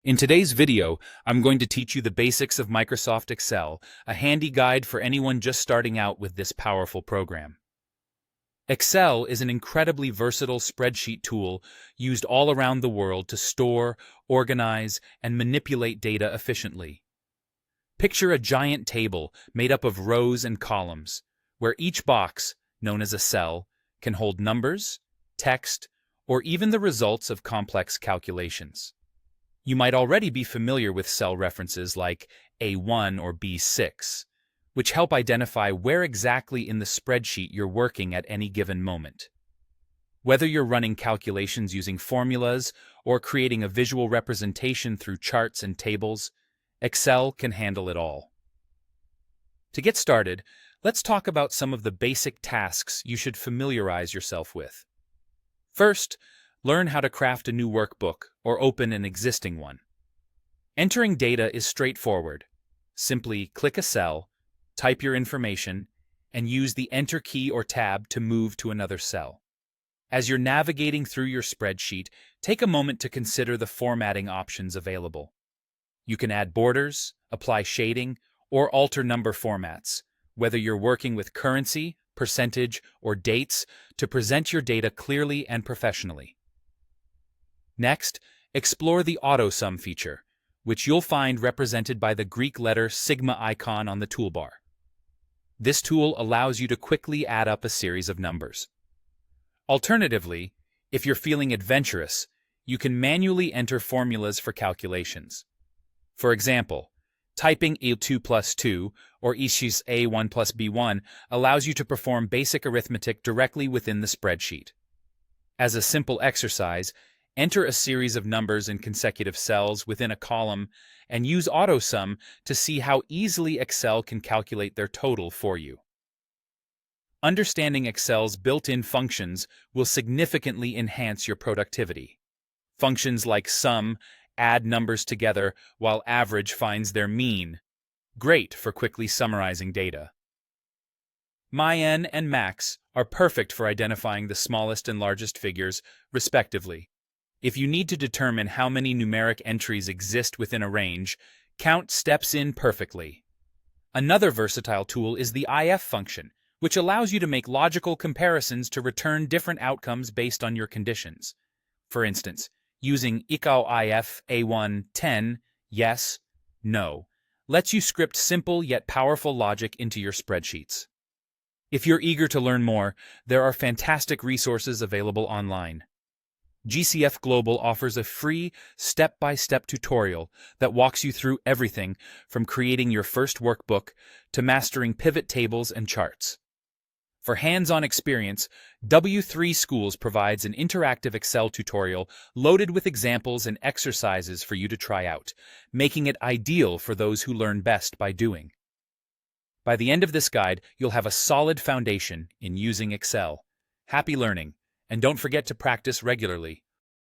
In today's video, I'm going to teach you the basics of Microsoft Excel, a handy guide for anyone just starting out with this powerful program. Excel is an incredibly versatile spreadsheet tool used all around the world to store, organize, and manipulate data efficiently. Picture a giant table made up of rows and columns, where each box, known as a cell, can hold numbers, text, or even the results of complex calculations. You might already be familiar with cell references like A1 or B6, which help identify where exactly in the spreadsheet you're working at any given moment. Whether you're running calculations using formulas or creating a visual representation through charts and tables, Excel can handle it all. To get started, let's talk about some of the basic tasks you should familiarize yourself with. First, learn how to craft a new workbook or open an existing one. Entering data is straightforward. Simply click a cell, type your information, and use the Enter key or tab to move to another cell. As you're navigating through your spreadsheet, take a moment to consider the formatting options available. You can add borders, apply shading, or alter number formats, whether you're working with currency, percentage, or dates, to present your data clearly and professionally. Next, explore the AutoSum feature, which you'll find represented by the Greek letter sigma icon on the toolbar. This tool allows you to quickly add up a series of numbers. Alternatively, if you're feeling adventurous, you can manually enter formulas for calculations. For example, typing A2 plus 2 or issues A1 plus B1 allows you to perform basic arithmetic directly within the spreadsheet. As a simple exercise, enter a series of numbers in consecutive cells within a column and use AutoSum to see how easily Excel can calculate their total for you. Understanding Excel's built-in functions will significantly enhance your productivity. Functions like sum add numbers together while average finds their mean. Great for quickly summarizing data. Min and max are perfect for identifying the smallest and largest figures, respectively. If you need to determine how many numeric entries exist within a range, count steps in perfectly. Another versatile tool is the if function, which allows you to make logical comparisons to return different outcomes based on your conditions. For instance, using ikaw if A1 10, yes, no, lets you script simple yet powerful logic into your spreadsheets. If you're eager to learn more, there are fantastic resources available online. GCF Global offers a free, step-by-step tutorial that walks you through everything from creating your first workbook to mastering pivot tables and charts. For hands-on experience, W3 Schools provides an interactive Excel tutorial loaded with examples and exercises for you to try out, making it ideal for those who learn best by doing. By the end of this guide, you'll have a solid foundation in using Excel. Happy learning! And don't forget to practice regularly.